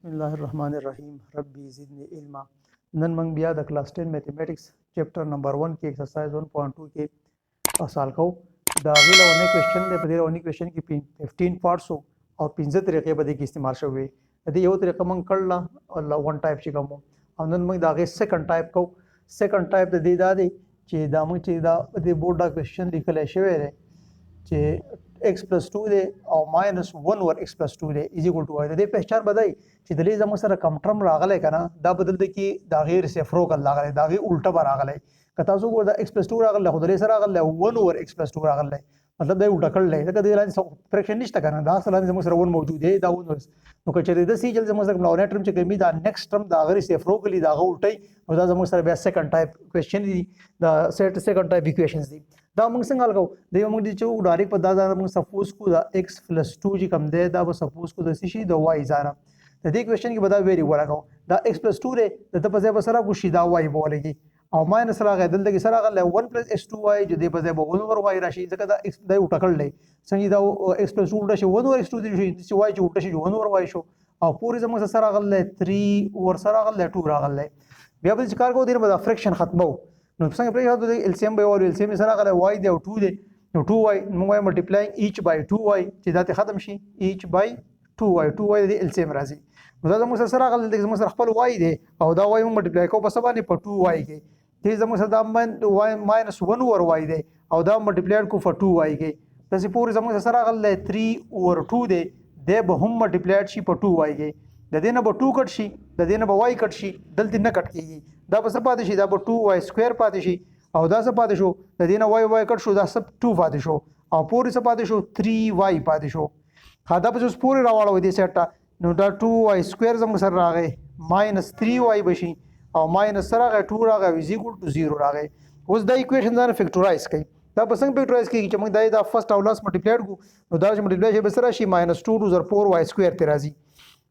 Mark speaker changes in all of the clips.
Speaker 1: بسم الله الرحمن الرحیم ربی زدنی علما نن موږ بیا د کلاس 10 میتھمیټکس چیپټر نمبر 1 کې ایکسرسایز 1.2 کې حل کوو دا غیله ونه کوېسچن دی په دې ونه کوېسچن کې 15 پارټس او 15 طریقې به کې استعمال شوی دی یو طریقه موږ کړل الله ون ټایپ چې کوم او نن موږ دا غي سیکنډ ټایپ کو سیکنډ ټایپ د دې دا دی چې دا موږ چې دا د بورډ دا کوېسچن لیکل شوی دی چې x plus 2 دی او minus 1 over x plus 2 دی is equal to y د دې پہچان بدای چې د لیزه مو سره کم ټرم راغلی کنه دا بدل د کی دا غیر ریسیپروکل راغلی دا غیر الټه بار راغلی که تاسو ګور دا x plus 2 راغلی خو د لیزه راغلی 1 over x plus 2 راغلی مطلب دا الټه کړل دا د لاندې فریکشن نشته کنه دا اصلا زموږ سره 1 موجود دی دا 1 نو که چې د سی جل زموږ سره نو ټرم چې کمی دا نیکسټ ټرم دا غیر ریسیپروکلی دا الټه او دا زموږ سره بیا سیکنډ ټایپ کوېسچن دی دا سیکنډ ټایپ ایکویشنز دی دا موږ څنګه حل کوو دا موږ چې ډایرکټ په دا موږ سپوز کو دا x + 2 چې کوم دی دا به سپوز کو د شي د y ځانه د دې کوېسچن کې به دا ویری ورکاو دا x + 2 دی د په ځای به سره کو شي دا y بولېږي او ماینس راغی دلته کې سره غل 1 + x2y چې د په ځای به 1 over y راشي ځکه دا x دا وټکړل دی څنګه دا x + 2 شي 1 over x2 دی شي چې y چې وټ شي 1 over y شو او پوری زموږ سره غل 3 over سره غل 2 راغل بیا به چې کار کوو دغه به فریکشن ختمو نو څنګه پرې هغه د LCM به او LCM سره غل y دی او 2 دی نو 2y موږ ملټیپلایینګ each by 2y چې دا ته ختم شي each by 2y 2y د LCM راځي نو دا موږ سره غل د موږ سره خپل y دی او دا y موږ ملټیپلای کوو په سبا نه په 2y کې دې زموږ سره دا -1 over y دی او دا ملټیپلای کو په 2y کې تاسو پوری زموږ سره غل 3 over 2 دی د به هم ملټیپلای شي په 2y کې د دې نه به 2 کټ شي د دې نه به y کټ شي دلته نه کټ کیږي دا به څه پاتې شي دا به 2y سکوير پاتې شي او دا څه پاتې شو د دې نه y کټ شو دا سب 2 پاتې شو او پوری څه پاتې شو 3y پاتې شو دا به اوس پوری راوړو دې سیټه نو دا 2y سکوير زموږ سره راغی -3y بشي او ماینس سره راغی 2 راغی is equal to 0 راغی اوس دا ایکویشن ځان فیکټورایز کړئ دا به څنګه فیکټورایز کیږي چې موږ دا فرست او لاست ملټیپلای کو نو دا چې ملټیپلای شي به سره شي -2 to the 4y سکوير ته راځي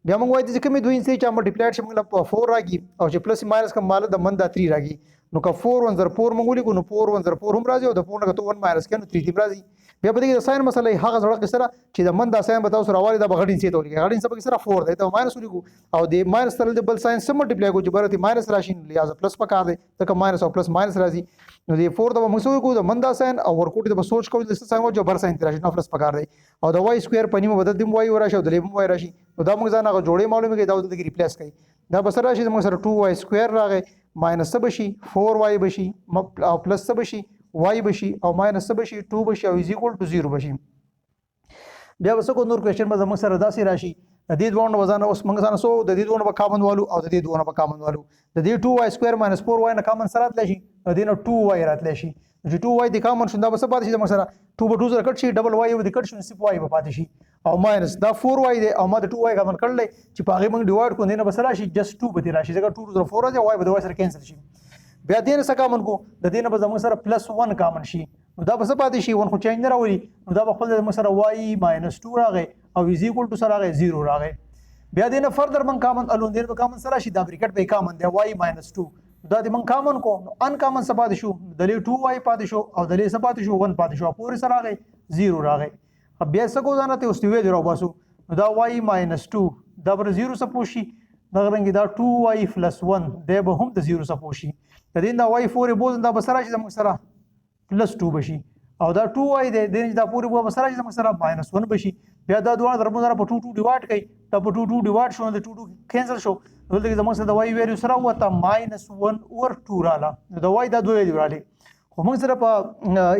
Speaker 1: بیا موږ وایي چې کومې دوی انسي چې ملټیپلای شي موږ له 4 راځي او چې پلس ماینس کوم مال د من دا 3 راځي نو که 4 1 0 4 موږ لیکو نو 4 1 0 4 هم راځي او د 4 نه 1 ماینس کینو 3 تیم راځي بیا په دې کې د ساين مسله هغه ځړه کې سره چې د من دا ساين به تاسو راوړي دا بغړین سي ته ولګي غړین سره سره 4 دی ته ماینس لیکو او د ماینس سره د بل ساين سم ملټیپلای کو چې برته ماینس راشي لہذا پلس پکار دی ته ماینس او پلس ماینس راځي نو د 4 د موږ سره کو د من دا ساين او ورکوټ د سوچ کوو د ساين او جبر ساين راشي نو پلس پکار دی او د y سکوير په نیمه بدل دیم y وراشي او د لیبم y راشي نو دا موږ ځان هغه جوړې معلومه کې دا د ریپلیس کړي دا بسر راشي موږ سره 2y سکوير راغی ماینس بشي 4y بشي او پلس بشي y بشي او ماینس بشي 2 بشي او از ایکوال ټو 0 بشي بیا وسو کو نور کوېسچن به موږ سره داسې راشي د دې دوه وزن اوس موږ ځان سو د دې دوه په کامن والو او د دې دوه په کامن والو د دې 2y سکوير - 4y نه کامن سره راتلی شي د دې نه 2y راتلی شي چې 2y د کامن شوندا به څه پاتې شي موږ سره 2 به 2 سره کټ شي ډبل y به کټ شي صرف y به پاتې شي او ماینس دا 4y دی او ما د 2y کامن کړل چې په هغه موږ ډیوایډ کو نه به سره شي جست 2 به راشي ځکه 2 سره 4 راځي y به د y سره کینسل شي بیا دې نه څه کامن کو د دې نه به موږ سره +1 کامن شي نو دا به څه پاتې شي 1 خو چینج نه راوړي نو دا به خپل موږ سره y -2 راغی او از ایکوال ټو سره راغی 0 راغی بیا دې نه فردر من کامن الون دې به کامن سره شي دا بریکټ به کامن دی y -2 دا دې من کامن کو ان کامن څه پاتې شو د لې 2y پاتې شو او د لې څه پاتې شو 1 پاتې شو پورې سره راغی 0 راغی بیا څه کو ځانته اوس دی ویل راوباسو دا y -2 دا بر 0 څه پوشي دا رنګ دا 2y + 1 دی به هم د 0 څه پوشي د دې دا y 4 بوز دا به سره شي موږ سره +2 بشي او دا 2y دی د دا پوری به سره شي موږ سره -1 بشي بیا دا دوه درمو سره په 2 2 ډیوایډ کړي دا په 2 2 ډیوایډ شو د 2 2 کینسل شو دلته کې زموږ سره د y ویلیو سره وته -1 اور 2 رااله د y دا دوه دی رااله خو موږ سره په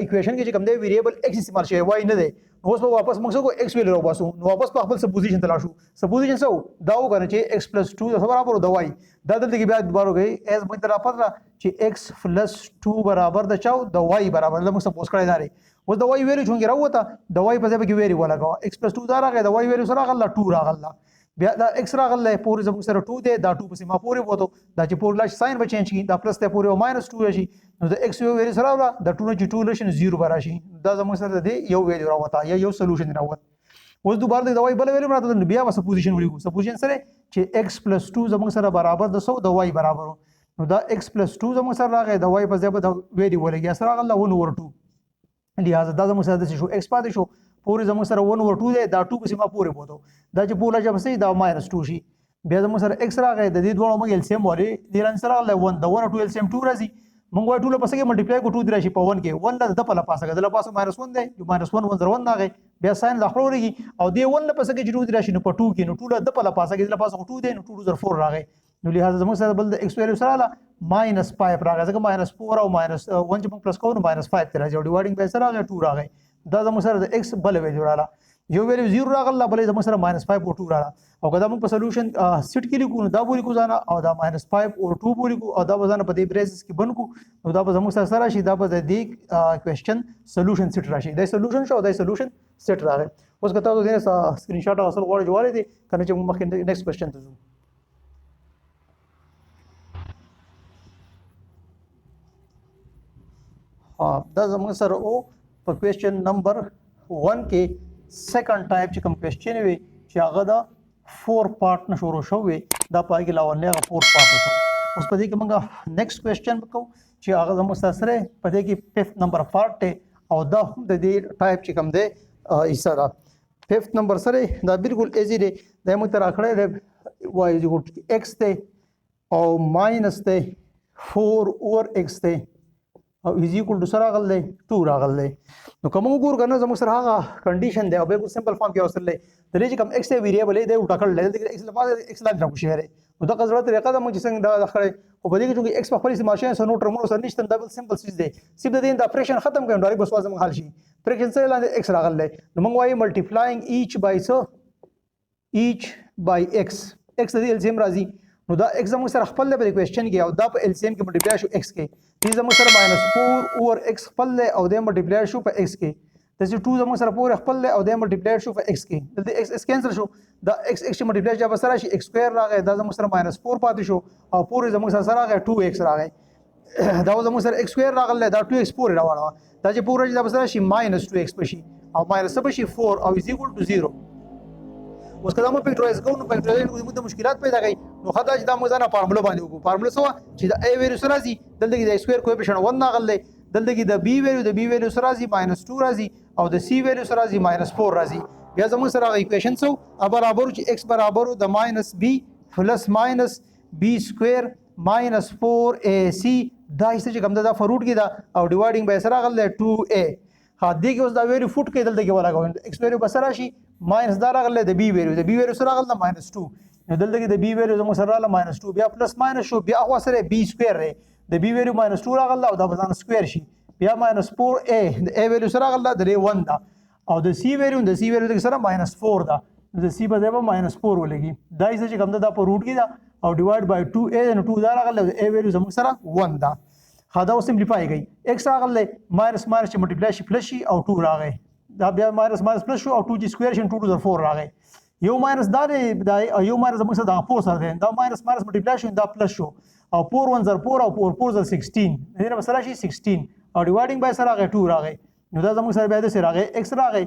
Speaker 1: ایکویشن کې چې کوم دی ویریبل x استعمال شوی y نه دی اوس په واپس موږ څنګه x ویلیو راوباسو نو واپس په خپل سپوزیشن ته لاشو سپوزیشن څه دا وګڼه چې x + 2 برابر د y دا دلته کې بیا دوباره وګي as موږ ته را پاتره چې x + 2 برابر د چاو د y برابر د موږ سپوز کړی دی اوس د y ویلیو څنګه راوته د y په ځای کې ویری ولګاو x + 2 دا راغی د y ویلیو سره غل 2 راغل بیا دا x راغله پورې زموږ سره 2 دی دا 2 پسې ما پورې وته دا چې پورې لاش ساين به چینج کی دا پلس ته پورې او -2 شي نو د x ویلیو سره ولا د 2 نه 2 لشن 0 براشي دا زموږ سره دی یو ویلیو راوته یا یو سولوشن راوته اوس دوباره د y بل ویلیو راته بیا وسه پوزیشن ولیکو سپوزیشن سره چې x + 2 زموږ سره برابر د 100 د y برابر نو دا x + 2 زموږ سره راغی د y په ځای به د ویلیو ولګي سره غل 1 over 2 لہذا دا زموږ سره د شو x پاتې شو پورې زموږ سره 1 over 2 دی دا 2 پسې ما پورې بوته دا چې پوله چې بسې دا -2 شي بیا زموږ سره x راغی د دې دوه موږ LCM وری د آنسر راغلی 1 د 1 او 2 LCM 2 راځي موږ وای ټول پسې کې ملټیپلای کو 2 دی راشي په 1 کې 1 له د په لپاسه کې د لپاسه -1 دی جو -1 1 0 1 راغی بیا ساين د خپلوريږي او دی 1 له پسې کې 2 دی راشي نو په 2 کې نو ټول د په لپاسه کې د لپاسه 2 دی نو 2 0 4 راغی نو لہذا زموږ سره بل د x ویلیو سره -5 راغی ځکه -4 او -1 چې موږ پلس کوو نو -5 ته راځي او ډیوایډینګ به سره راغی 2 راغی دا زموږ سره د x بل ویلیو رااله یو ویلیو 0 راغله بلې زموږ سره -5 او 2 رااله او کدا موږ په سولوشن سیټ کې لیکو نو دا بولی کو ځانه او دا -5 او 2 بولی کو او دا ځانه په دې بریسز کې بنکو نو دا به زموږ سره راشي دا به د دې کوېسچن سولوشن سیټ راشي دا سولوشن شو دا سولوشن سیټ راغی اوس کته تاسو دې سکرین شاټ اصل غواړئ جوړې دي کنه چې موږ مخکې نیکسټ کوېسچن ته ځو دا زموږ سره او په کوېسچن نمبر 1 کې سیکنډ ټایپ چې کوم کوېسچن وي چې هغه دا 4 پارت نه شروع شوی دا پای کې لاولنه هغه 4 پارت شو اوس په دې کې موږ نیکسټ کوېسچن وکړو چې هغه زموږ سره په دې کې 5th نمبر پارت ته او دا د دې ټایپ چې کوم دی ایسا دا 5th نمبر سره دا بالکل ایزی دی دا موږ تر اخره دی y x ته او ماینس ته 4 اور x ته او از ایکوال ټو سره راغلی 2 راغلی نو کوم وګور کنه زموږ سره هغه کنډیشن دی او به سمپل فارم کې اوسره دی د دې چې کوم x ویریبل دی او ټاکل دی د x لپاره x لاګ راکو شهره نو دا قضره طریقه ده موږ څنګه دا خړې او په دې کې چې x په خپل استعمال سره نو ټرمونو سره نشته دا بل سمپل چیز دی سیب د دې د اپریشن ختم کړو ډایرکټ بس وازم حل شي فریکشن سره لاندې x راغلی نو موږ وایي ملټیپلایینګ ایچ بای x د دې LCM راځي نو دا x زموږ سره خپل په کوېسچن کې او دا په LCM کې ملټیپلای شو x کې دې زموږ سره -4 اور x خپل او د ملټیپلای شو په x کې د 2 زموږ سره پور خپل او د ملټیپلای شو په x کې د x کینسل شو دا x چې ملټیپلای جا بسره شي x سکوير راغی دا زموږ سره -4 پاتې شو او پور زموږ سره راغی 2x راغی دا زموږ سره x سکوير راغله دا 2x پور راوړه دا چې پور جا بسره شي -2x پشي او -4 او از ایکوال ټو 0 اوس کله موږ فیکټورایز کوو نو فیکټورایز کوو د مشکلات پیدا کوي نو خدای چې دا موږ ځانه فارموله باندې وکړو فارموله څه چې د a ویلیو سره راځي دلته کې د سکوير کوېفیشنټ 1 راغلی دلته کې د b ویلیو سره راځي -2 راځي او د c ویلیو سره راځي -4 راځي بیا زموږ سره ایکویشن څه برابر چې x برابر د -b پلس -b سکوير -4ac دا چې کوم دا فروټ کې دا او ډیوایډینګ به سره راغلی 2a دې کې اوس دا ویلیو فوټ کې دلته کې ولاګو x ویلیو به سره شي ماینس دا راغله د بی ویلیو سره راغله -2 نو دلته کې د بی ویلیو زموږ سره راغله -2 بیا پلس ماینس شو بیا هغه سره بی سکوير دی د بی ویلیو -2 راغله او دا به ځان سکوير شي بیا -4a د ا ویلیو سره راغله د 1 دا او د سی ویلیو سره -4 دا د سی په ځای به -4 ولګي دا چې کوم دا په روټ کې دا او ډیوایډ بای 2a نو 2 دا راغله د ا ویلیو زموږ سره 1 دا دا سمپلیفای کړئ x راغله ماینس چې ملټیپلای شي پلس شي او 2 راغی دا بیا ماینس پلس شو او 2 جی سکوير شي 2 to the 4 راغی یو ماینس دا دی یو ماینس موږ سره دا 4 سره دی دا ماینس ملټیپلای شو دا پلس شو او 4 1 0 4 او 4 4 16 دې نه سره شي 16 او ډیوایډینګ بای سره راغی 2 راغی نو دا زموږ سره بیا د سره راغی x راغی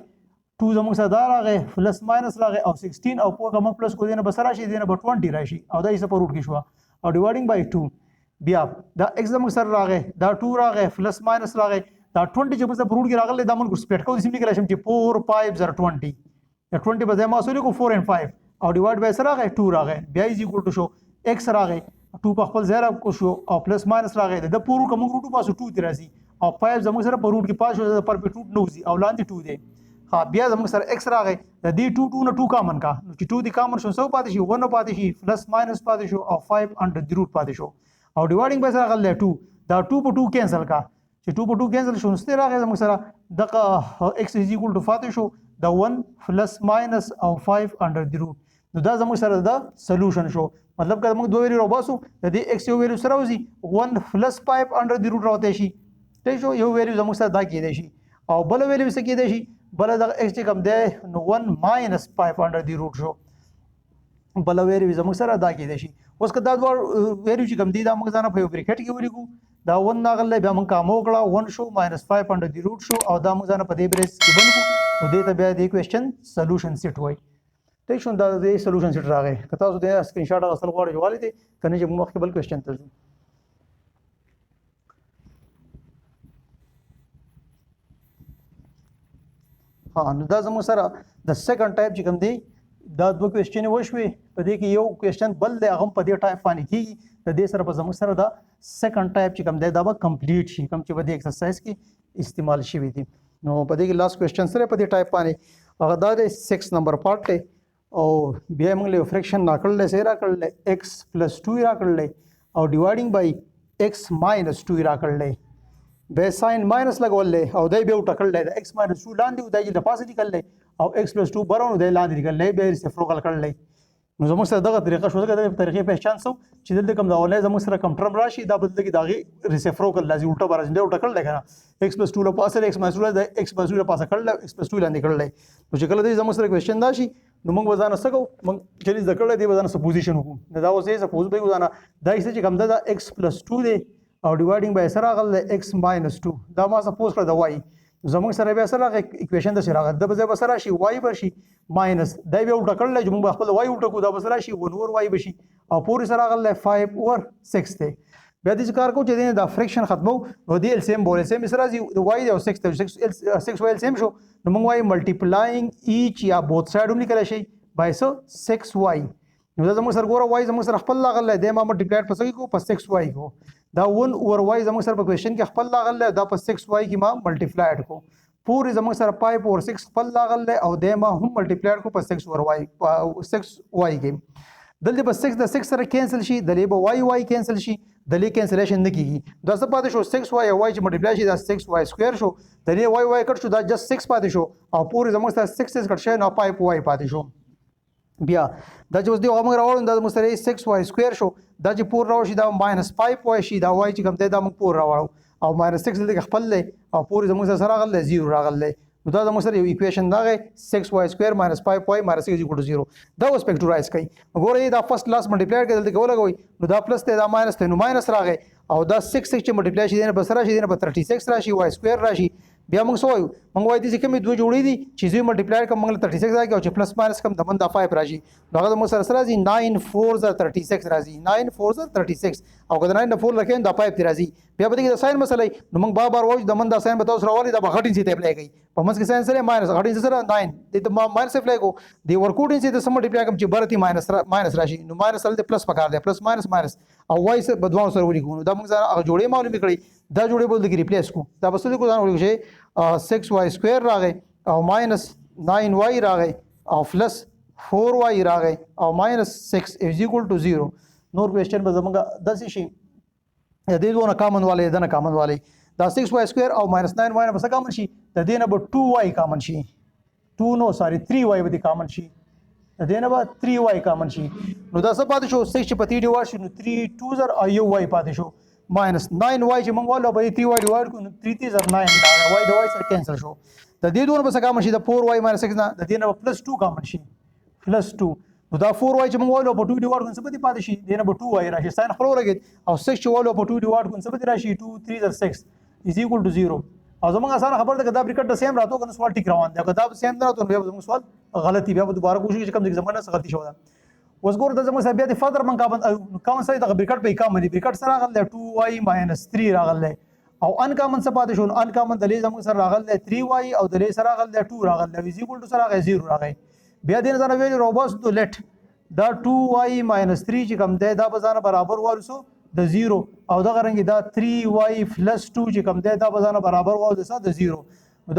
Speaker 1: 2 زموږ سره دا راغی پلس ماینس راغی او 16 او 4 کوم پلس کو دې نه بسره شي دې نه 20 راشي او دا یې په روټ کې شو او ډیوایډینګ بای 2 بیا دا x زموږ سره راغی دا 2 راغی پلس ماینس راغی دا 20 چې موږ په روټ کې راغلی دا موږ سپلیټ کوو سیمپلی کړئ چې 4 5 0 20 دا 20 په ځای ما سوري کو 4 and 5 او ډیوایډ بای سره راغی 2 راغی بیا از ایکوال ټو شو x راغی 2 په خپل ځای راکو شو او پلس ماینس راغی د پورو کوم روټ پاسو 2 تی راځي او 5 زموږ سره په روټ کې پاس شو پر په 2 نوځي او لاندې 2 دی بیا زموږ سره x راغی د دې 2 نه 2 کامن کا نو چې 2 دی کامن شو سو پاتې شي 1 پاتې شي پلس ماینس پاتې شو او 5 انډر دی روټ پاتې شو او ډیوایډینګ بای سره راغلی 2 دا 2 په 2 کینسل کا چې 2 په 2 کینسل شو نو ستې راغی زموږ سره دغه x از ایکوال ټو پاتې شو د 1 پلس ماینس او 5 انډر دی روټ نو دا زموږ سره د سولوشن شو مطلب که موږ دوه ویلیو راوباسو د دې x یو ویلیو سره وځي 1 پلس 5 انډر دی روټ راوتی شي ٹھیک شو یو ویلیو زموږ سره دا کېدی شي او بل ویلیو څه کېدی شي بل دغه x چې کوم دی نو 1 ماینس 5 انډر دی روټ شو بل ویلیو زموږ سره دا کېدی شي اوس که دا دوه ویلیو چې کوم دی دا موږ ځانه په یو بریکټ کې ولیکو دا 1 راغلی بیا موږ کامو کړه 1 شو -5 انډر دی روټ شو او دا موږ ځانه په دې بریس کې بنکو نو دې ته بیا د کوېسچن سولوشن سیټ وایي ٹھیک شو دا د سولوشن سیټ راغی که تاسو د سکرین شاټ اخیستل غواړئ جوالي دی کنه چې موږ مخکې بل کوېسچن ته ځو نو دا زموږ سره د سیکنډ ټایپ چې کوم دی دا دوه کوېسچن وشوي په دې کې یو کوېسچن بل دی هغه په دې ټایپ باندې کېږي د دې سره به زموږ سره دا سیکنډ ټایپ چې کوم دی دا به کمپلیټ شي کوم چې په دې ایکسرسایز کې استعمال شوي دي نو په دې کې لاست کوېسچن سره په دې ټایپ باندې هغه دا دی 6 نمبر پارت دی او بیا موږ له فریکشن راکړل دی څه راکړل x + 2 راکړل او ډیوایډینګ بای x - 2 راکړل به ساين ماینس لګول او دای به ټکل دی x - 2 لاندې دای د پاسه لیکل او x + 2 برونو دی لاندې لیکل به ریسیپروکل کړل نو زموږ سره دغه طریقه شو دغه طریقې پہچان سو چې دلته کوم دا ولې زموږ سره کم ټرم راشي دا بدل کې داغي ریسیپروکل لازم الټا برازنده او ټکل لګا x + 2 له پاسه x - 2 د x + 2 له پاسه کړل x + 2 لاندې کړل نو چې کله دې زموږ سره کوېسچن دا شي نو موږ وزانه سکو موږ چې ذکر دی وزانه سپوزیشن وکړو دا اوس یې سپوز به وزانه دا چې کوم دا x + 2 دی او ډیوایډینګ بای سره غل x - 2 دا ما سپوز کړ دا y زموږ سره بیا سره اکویشن د سره د به سره شي y برشي ماینس دا به الټا کړل چې موږ خپل y الټا کو دا به سره شي 1 اور y بشي او پوری سره غل 5 اور 6 ته بیا د کار کو چې دا فریکشن ختمو نو دی ال سیم بول سیم سره د y او 6 ته 6 y سیم شو نو موږ y ملټیپلاینګ ایچ یا بوث سایډ هم لیکل شي بای 6y نو دا زموږ سره ګوره y زموږ سره خپل لاغل دی ما ملټیپلایډ پسې کو په 6y کو دا 1 اور y زموږ سره په کوېسچن کې خپل لاغل دا په 6y کې ما ملټیپلایډ کو پوری زموږ سره 5 اور 6 خپل لاغل او د ما هم ملټیپلایډ کو په 6 اور y 6y کې دلته په 6 د 6 سره کینسل شي دلې به y کینسل شي دلې کینسلیشن نه کیږي دا څه پاتې شو 6y او y چې ملټیپلای شي دا 6y سکوير شو دلې y کټ شو دا جست 6 پاتې شو او پوری زموږ سره 6 کټ شي نو 5y پاتې شو بیا دا چې اوس دی موږ راوړل دا موږ سره 6y سکوير شو دا چې پور راو شي دا -5y شي دا y چې کوم دی دا موږ پور راوړو او -6 دلته خپل دی او پور زموږ سره راغلی 0 راغلی نو دا زموږ سره یو ایکویشن دا 6y سکوير -5y -6 = 0 دا اوس فیکټورایز کړئ وګورئ دا فرست کلاس ملټیپلای کړئ دلته ولګوئ نو دا پلس ته دا ماینس ته نو ماینس راغی او دا 6 چې ملټیپلای شي دنه بس راشي دنه 36 راشي y سکوير راشي بیا موږ سوایو موږ وایي چې کومې دوه جوړې دي چې زی ملټیپلای کوم موږ 36 راځي او چې پلس ماینس کوم د من دا 5 راځي نو هغه موږ سره راځي 9 4 36 راځي 9 4 36 او کله 9 4 لکه دا 5 راځي بیا به د ساين مسله نو موږ بار وایو د من دا ساين به تاسو راوالي دا غټین سي ته اپلای کوي په منځ کې ساين سره ماینس غټین سره 9 د ماینس اپلای کو دی ورکوټین سي د سم ملټیپلای کوم چې برتي ماینس راشي نو ماینس سره پلس پکار دی پلس ماینس او وای سره بدوانو سره ولیکو دا موږ سره جوړې معلومه کړې دا جوړې بول د ریپلیس کو دا بس د کو ځان ولیکو چې 6y سکوير راغی او -9y راغی او پلس 4y راغی او -6 = 0 نور کوېسچن به زمونږ داسې شي د دې دوه کامن والے د نه کامن والے دا 6y سکوير او -9y نه بس کامن شي د دې نه به 2y کامن شي 3y به کامن شي د دې نه به 3y کامن شي نو دا څه پاتې شو 6 چې په 3 ډیوایډ شي نو 3 2 زر او یو y پاتې شو -9y چې موږ والو به 3y ډیوایډ کو نو 3 3 زر 9 دا y د y سره کینسل شو د دې دوه بس کامن شي د 4y -6 نه د دې نه +2 کامن شي +2 نو دا 4y چې موږ والو په 2 ډیوایډ کو څه پاتې پاتې شي د نه به 2y راشي ساين خپل ورګید او 6 چې والو په 2 ډیوایډ کو څه پاتې راشي 2 3 زر 6 = 0 او زموږ اسانه خبر ده کدا بریکټ د سیم راتو کنه سوال ټیک روان دی کدا سیم نه راتو بیا زموږ سوال غلطي بیا دوباره کوشش چې کوم ځای زموږ نه غلطي شو ده اوس ګور د زموږ بیا د فادر من کامن سره د بریکټ په کامن دی بریکټ سره راغله 2y - 3 راغله او ان کامن څه پاتې شو ان کامن د لې زموږ سره راغله 3y او د لې سره راغله 2 راغله = سره راغله 0 راغله بیا دین ځنه ویل روباس تو لیټ دا 2y - 3 چې کوم دی دا به ځانه برابر والسو د 0 او دا غرنګي دا 3y + 2 چې کوم دی دا به ځانه برابر والسو د 0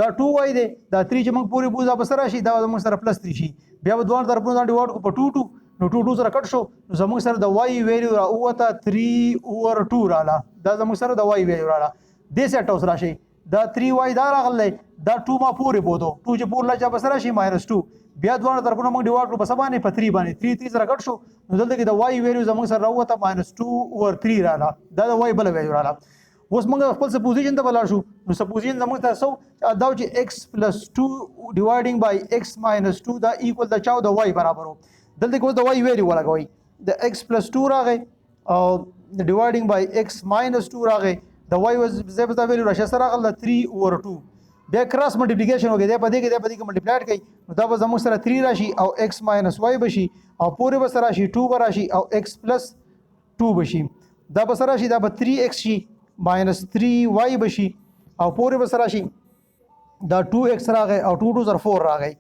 Speaker 1: دا 2y دی دا 3 چې موږ پوری بوزا بسره شي دا موږ سره +3 شي بیا به دوه طرفونو ډیوایډ کو په 2 نو 2 سره کټ شو نو زموږ سره د y ویلیو را اوته 3 اور 2 رااله دا زموږ سره د y ویلیو رااله د سیټ اوس راشي دا 3y دا راغله دا 2 ما پوری بودو 2 چې پور لچا بسره شي -2 بیا دوه طرفونو موږ ډیوایډ کو په سبانه په 3 باندې 3 سره کټ شو نو دلته کې د y ویلیو زموږ سره راوته -2 اور 3 رااله دا د y بل ویلیو رااله اوس موږ خپل سپوزیشن ته بلار شو نو سپوزیشن زموږ ته سو دا چې x + 2 ډیوایډینګ بای x - 2 دا ایکوال د چاو د y برابرو دلته کو د y ویلیو ولګوي د x + 2 راغی او ډیوایډینګ بای x - 2 راغی د y زبر ویلیو راشه سره راغله 3 اور 2 بیا کراس ملټیپلیکیشن وکړي د پدې کې ملټیپلای کړئ نو دا به زموږ سره 3 راشي او x - y بشي او پورې به سره راشي 2 به راشي او x + 2 بشي دا به سره راشي دا به 3x شي -3y بشي او پورې به سره راشي دا 2x راغی او 2 2 زر 4 راغی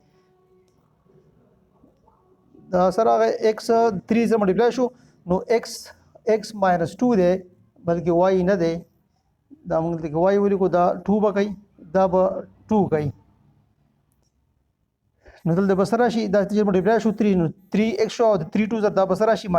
Speaker 1: دا سره هغه x 3 سره ملټیپلای شو نو x -2 دی بلکې y نه دی دا موږ دلته y ولیکو دا 2 به کوي دا به 2 کوي نو دلته به سره شي دا چې ملټیپلای شو 3 نو 3x شو او 3 2 دا به سره شي -6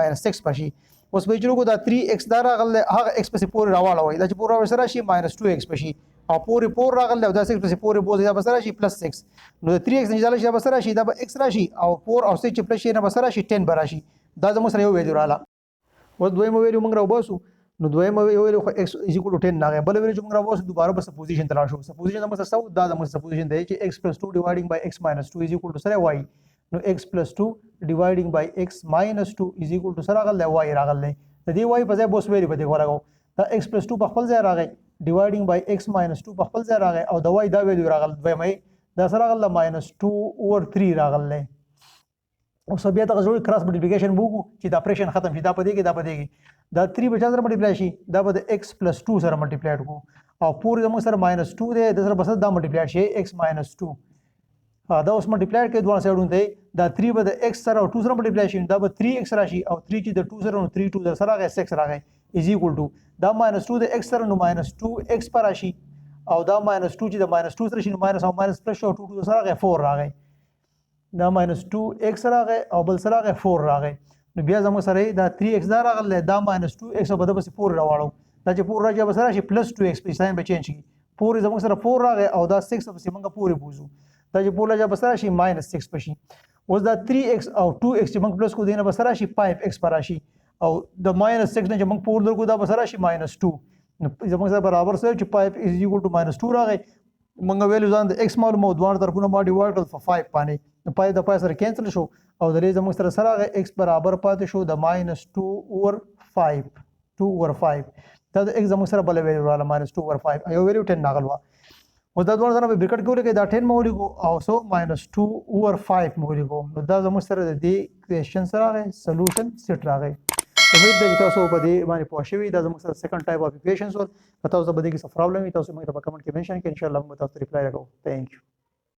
Speaker 1: به شي اوس به چې دا 3x دا راغله هغه x پسې پورې راواړوي دا چې پورې سره شي -2x به شي او پورې راغله او دا 6 پسې پورې بوز دا به سره شي +6 نو 3x نه ځاله شي به سره شي دا به x راشي او 4 او 6 چې پلس شي نه به سره شي 10 به راشي دا زموږ سره یو ویلیو رااله اوس دویمه ویلیو موږ راوباسو نو دویمه ویلیو x = 10 راغی بل ویلیو چې موږ راوباسو دوباره به سپوزیشن ته لاړ شو سپوزیشن موږ سره دا د موږ سپوزیشن دی چې x + 2 / x - 2 سره y نو x + 2 / x - 2 سره راغله y راغله د دې y په ځای بوس ویلیو په دې ورغو دا x + 2 په خپل ځای راغی / x - 2 په خپل ځای راغی او د y دا ویلیو راغله دویمه دا سره راغله -2/3 راغله اوس بیا د غوړي کراس ملټیپلیکیشن وګو چې دا اپریشن ختم شي دا پدې کې دا پدې کې دا 3 به سره ملټیپلای شي دا به د x + 2 سره ملټیپلای کو او پورې زموږ سره -2 دی د سره بس دا ملټیپلای شي x - 2 دا اوس ملټیپلای کې دوه سایډونه دی دا 3 به د x سره او 2 سره ملټیپلای شي دا به 3x راشي او 3 چې د 2 سره نو 3 2 سره راغی 6 راغی = دا -2 د x سره نو -2x پر راشي او دا -2 چې د -2 سره شي نو - او - پلس او 2 سره راغی 4 راغی دا -2x راغی او بل سره راغی 4 راغی نو بیا زموږ سره دا 3x دا راغله دا -2x او بده بس 4 راوړو دا چې 4 راځي به سره شي +2x په ساين به چینج شي پورې زموږ سره 4 راغی او دا 6 په سیمنګ پورې بوزو دا چې پورې راځي به سره شي -6 په شي اوس دا 3x او 2x چې موږ پلس کو دینه به سره شي 5x پر راشي او د -6 نه چې موږ پور درکو دا به سره شي -2 نو زموږ سره برابر سره چې 5 = -2 راغی موږ ویلو ځان د x معلومه دوه طرفونه ما ډیوایډ کړل په 5 باندې نو پای د پای سره کینسل شو او د دې زموږ سره سره x برابر پاتې شو د -2/5 دا د x زموږ سره بل ویلو رااله -2/5 یو ویلو 10 راغلوا او دا دوه ځنه به بریکټ کولې کې دا 10 مولي کو او سو -2/5 مولي کو نو دا زموږ سره د دې کوېسچن سره سولوشن سیټ راغی امید ده چې تاسو په دې باندې پوه شئ دا زموږ سره سیکنډ ټایپ اف ایکویشنز ول تاسو به دې کې څه پرابلم وي تاسو موږ ته په کمنټ کې منشن کړئ ان شاء الله موږ تاسو ته ریپلای راکړو ثانک یو